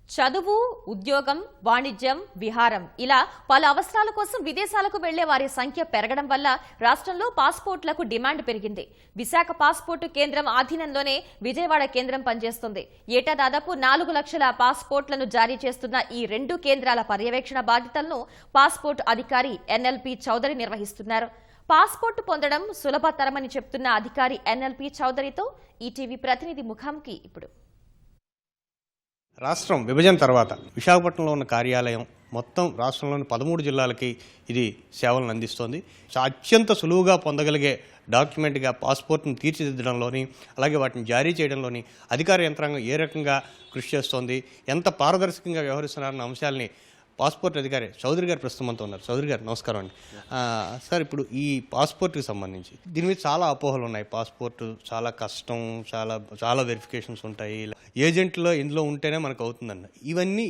చదువు, ఉద్యోగం, వాణిజ్యం, విహారం ఇలా పలు అవసరాల కోసం విదేశాలకు వెళ్లే వారి సంఖ్య పెరగడం వల్ల రాష్ట్రంలో పాస్పోర్ట్లకు డిమాండ్ పెరిగింది. విశాఖ పాస్పోర్టు కేంద్రం ఆధీనంలోనే విజయవాడ కేంద్రం పనిచేస్తుంది. ఏటా దాదాపు 4 లక్షల పాస్పోర్ట్లను జారీ చేస్తున్న ఈ రెండు కేంద్రాల పర్యవేక్షణ బాధ్యతలను పాస్పోర్ట్ అధికారి ఎన్ఎల్పి చౌదరి నిర్వహిస్తున్నారు. పాస్పోర్ట్ పొందడం సులభతరమని చెప్తున్న అధికారి ఎన్ఎల్పి చౌదరితో ఈటీవీ ప్రతినిధి ముఖాముఖి ఇప్పుడు. రాష్ట్రం విభజన తర్వాత విశాఖపట్నంలో ఉన్న కార్యాలయం మొత్తం రాష్ట్రంలోని 13 జిల్లాలకి ఇది సేవలను అందిస్తోంది. అత్యంత సులువుగా పొందగలిగే డాక్యుమెంట్గా పాస్పోర్ట్ను తీర్చిదిద్దడంలోని అలాగే వాటిని జారీ చేయడంలోని అధికార యంత్రాంగం ఏ రకంగా కృషి చేస్తోంది, ఎంత పారదర్శకంగా వ్యవహరిస్తున్నారన్న అంశాలని పాస్పోర్ట్ అధికారి చౌదరి గారు ప్రస్తుతం మనతో ఉన్నారు. చౌదరి గారు నమస్కారం అండి. సార్, ఇప్పుడు ఈ పాస్పోర్ట్కి సంబంధించి దీని మీద చాలా అపోహలు ఉన్నాయి. పాస్పోర్ట్ చాలా కష్టం, చాలా వెరిఫికేషన్స్ ఉంటాయి, ఏజెంట్లో ఇందులో ఉంటేనే మనకు అవుతుందన్న ఇవన్నీ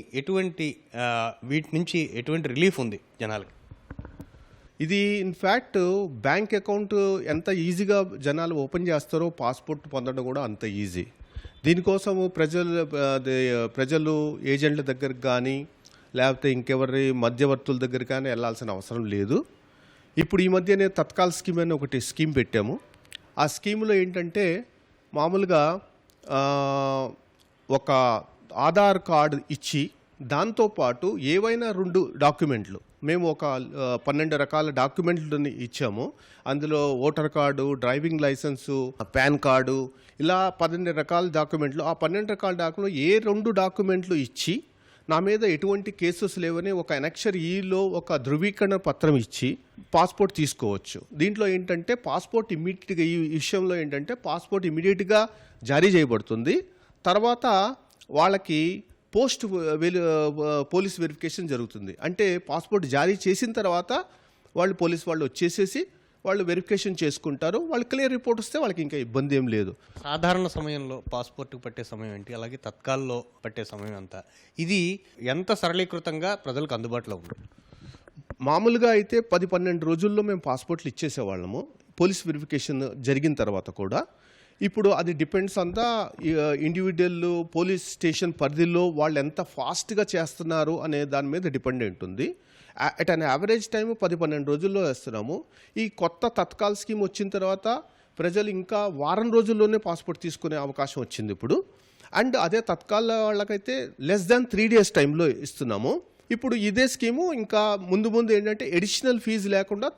వీటి నుంచి ఎటువంటి రిలీఫ్ ఉంది జనాలకి? ఇది ఇన్ఫ్యాక్ట్ బ్యాంక్ అకౌంట్ ఎంత ఈజీగా జనాలు ఓపెన్ చేస్తారో పాస్పోర్ట్ పొందడం కూడా అంత ఈజీ. దీనికోసము ప్రజలు ఏజెంట్ల దగ్గరకు కానీ లేకపోతే ఇంకెవరి మధ్యవర్తుల దగ్గర కానీ వెళ్ళాల్సిన అవసరం లేదు. ఇప్పుడు ఈ మధ్యనే తత్కాల్ స్కీమ్ అని ఒకటి స్కీమ్ పెట్టాము. ఆ స్కీమ్లో ఏంటంటే మామూలుగా ఒక ఆధార్ కార్డు ఇచ్చి దాంతోపాటు ఏవైనా 2 డాక్యుమెంట్లు మేము ఒక 12 రకాల డాక్యుమెంట్లని ఇచ్చాము. అందులో voter card, driving licence, pan card, ఇలా 12 రకాల డాక్యుమెంట్లు. ఆ 12 రకాల డాక్యుమెంట్లు ఏ 2 డాక్యుమెంట్లు ఇచ్చి నా మీద ఎటువంటి కేసెస్ లేవని ఒక అనక్షర్ ఈలో ఒక ధృవీకరణ పత్రం ఇచ్చి పాస్పోర్ట్ తీసుకోవచ్చు. దీంట్లో ఏంటంటే పాస్పోర్ట్ ఇమ్మీడియట్గా ఈ విషయంలో ఏంటంటే పాస్పోర్ట్ ఇమ్మీడియట్గా జారీ చేయబడుతుంది. తర్వాత వాళ్ళకి పోలీస్ వెరిఫికేషన్ జరుగుతుంది. అంటే పాస్పోర్ట్ జారీ చేసిన తర్వాత పోలీస్ వాళ్ళు వచ్చేసేసి వాళ్ళు వెరిఫికేషన్ చేసుకుంటారు. వాళ్ళు క్లియర్ రిపోర్ట్ వస్తే వాళ్ళకి ఇంకా ఇబ్బంది ఏం లేదు. సాధారణ సమయంలో పాస్పోర్ట్కి పట్టే సమయం ఏంటి, అలాగే తత్కాల్లో పట్టే సమయం ఎంత, ఇది ఎంత సరళీకృతంగా ప్రజలకు అందుబాటులో ఉంది? మామూలుగా అయితే 10-12 రోజుల్లో మేము పాస్పోర్ట్లు ఇచ్చేసేవాళ్ళము పోలీస్ వెరిఫికేషన్ జరిగిన తర్వాత కూడా. ఇప్పుడు అది depends on the individual police station పరిధిలో వాళ్ళు ఎంత ఫాస్ట్గా చేస్తున్నారు అనే దాని మీద డిపెండెంట్ ఉంది. అట్ అన్ యావరేజ్ టైం 10-12 రోజుల్లో వేస్తున్నాము. ఈ కొత్త తత్కాల్ స్కీమ్ వచ్చిన తర్వాత ప్రజలు ఇంకా వారం రోజుల్లోనే పాస్పోర్ట్ తీసుకునే అవకాశం వచ్చింది ఇప్పుడు. అండ్ అదే తత్కాల్ వాళ్ళకైతే లెస్ దాన్ 3 days టైంలో ఇస్తున్నాము. ఇప్పుడు ఇదే స్కీము ఇంకా ముందు ఏంటంటే ఎడిషనల్ ఫీజు లేకుండా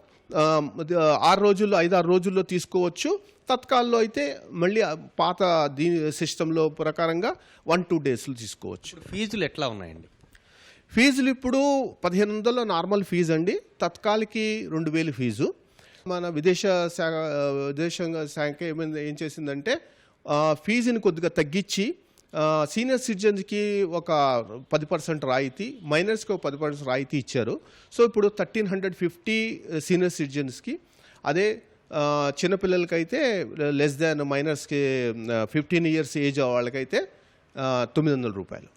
5-6 రోజుల్లో తీసుకోవచ్చు. తత్కాల్లో అయితే మళ్ళీ పాత సిస్టంలో ప్రకారంగా 1-2 days తీసుకోవచ్చు. ఫీజులు ఎట్లా ఉన్నాయండి? ఫీజులు ఇప్పుడు 1500 నార్మల్ ఫీజు అండి. తత్కాల్కి 2000 ఫీజు. మన విదేశాంగ శాఖ ఏం చేసిందంటే ఫీజుని కొద్దిగా తగ్గించి సీనియర్ సిటిజన్స్కి ఒక 10% రాయితీ, మైనర్స్కి ఒక 10% రాయితీ ఇచ్చారు. సో ఇప్పుడు 1350 సీనియర్ సిటిజన్స్కి, అదే చిన్నపిల్లలకైతే లెస్ దాన్ మైనర్స్కి 15 years ఏజ్ వాళ్ళకైతే 900 రూపాయలు.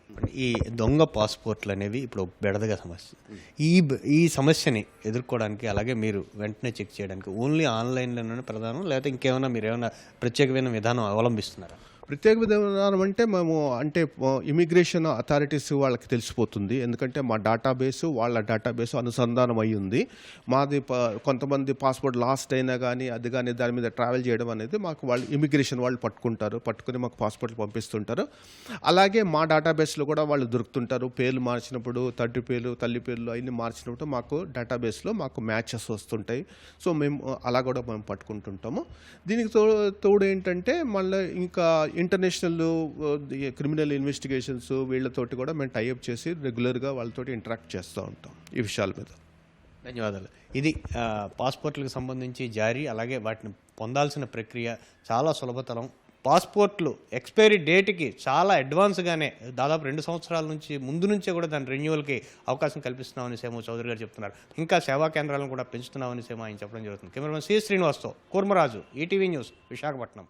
ఈ దొంగ పాస్పోర్ట్లు అనేవి ఇప్పుడు బెడదగా సమస్య. ఈ సమస్యని ఎదుర్కోవడానికి అలాగే మీరు వెంటనే చెక్ చేయడానికి ఓన్లీ ఆన్లైన్లోనే ప్రధానం, లేకపోతే ఇంకేమైనా మీరు ఏమైనా ప్రత్యేకమైన విధానం అవలంబిస్తున్నారా? ప్రత్యేక విధానం అంటే ఇమిగ్రేషన్ అథారిటీస్ వాళ్ళకి తెలిసిపోతుంది. ఎందుకంటే మా డేటాబేసు వాళ్ళ డేటాబేసు అనుసంధానం అయి ఉంది. మాది కొంతమంది పాస్పోర్ట్ లాస్ట్ అయినా కానీ దాని మీద ట్రావెల్ చేయడం అనేది మాకు ఇమిగ్రేషన్ వాళ్ళు పట్టుకుని మాకు పాస్పోర్ట్లు పంపిస్తుంటారు. అలాగే మా డేటాబేస్లో కూడా వాళ్ళు దొరుకుతుంటారు. పేర్లు మార్చినప్పుడు, తండ్రి పేర్లు, తల్లి పేర్లు అవన్నీ మార్చినప్పుడు మాకు డేటాబేస్లో మాకు మ్యాచెస్ వస్తుంటాయి. సో అలా కూడా మేము పట్టుకుంటుంటాము. దీనికి తోడు ఏంటంటే మళ్ళీ ఇంకా ఇంటర్నేషనల్ క్రిమినల్ ఇన్వెస్టిగేషన్స్ వీళ్ళతోటి కూడా మేము టైఅప్ చేసి రెగ్యులర్గా వాళ్ళతోటి ఇంటరాక్ట్ చేస్తూ ఉంటాం ఈ విషయాల మీద. ధన్యవాదాలు. ఇది పాస్పోర్ట్లకు సంబంధించి జారీ అలాగే వాటిని పొందాల్సిన ప్రక్రియ చాలా సులభతరం. పాస్పోర్ట్లు ఎక్స్పైరీ డేట్కి చాలా అడ్వాన్స్గానే దాదాపు 2 సంవత్సరాల నుంచి ముందు నుంచే కూడా దాని రెన్యువల్కి అవకాశం కల్పిస్తున్నామని సేమో చౌదరి గారు చెప్తున్నారు. ఇంకా సేవా కేంద్రాలను కూడా పెంచుతున్నామని సేమో ఆయన చెప్పడం జరుగుతుంది. కెమెరామెన్ సి శ్రీనివాస్తో కూర్మరాజు, ఈటీవీ న్యూస్, విశాఖపట్నం.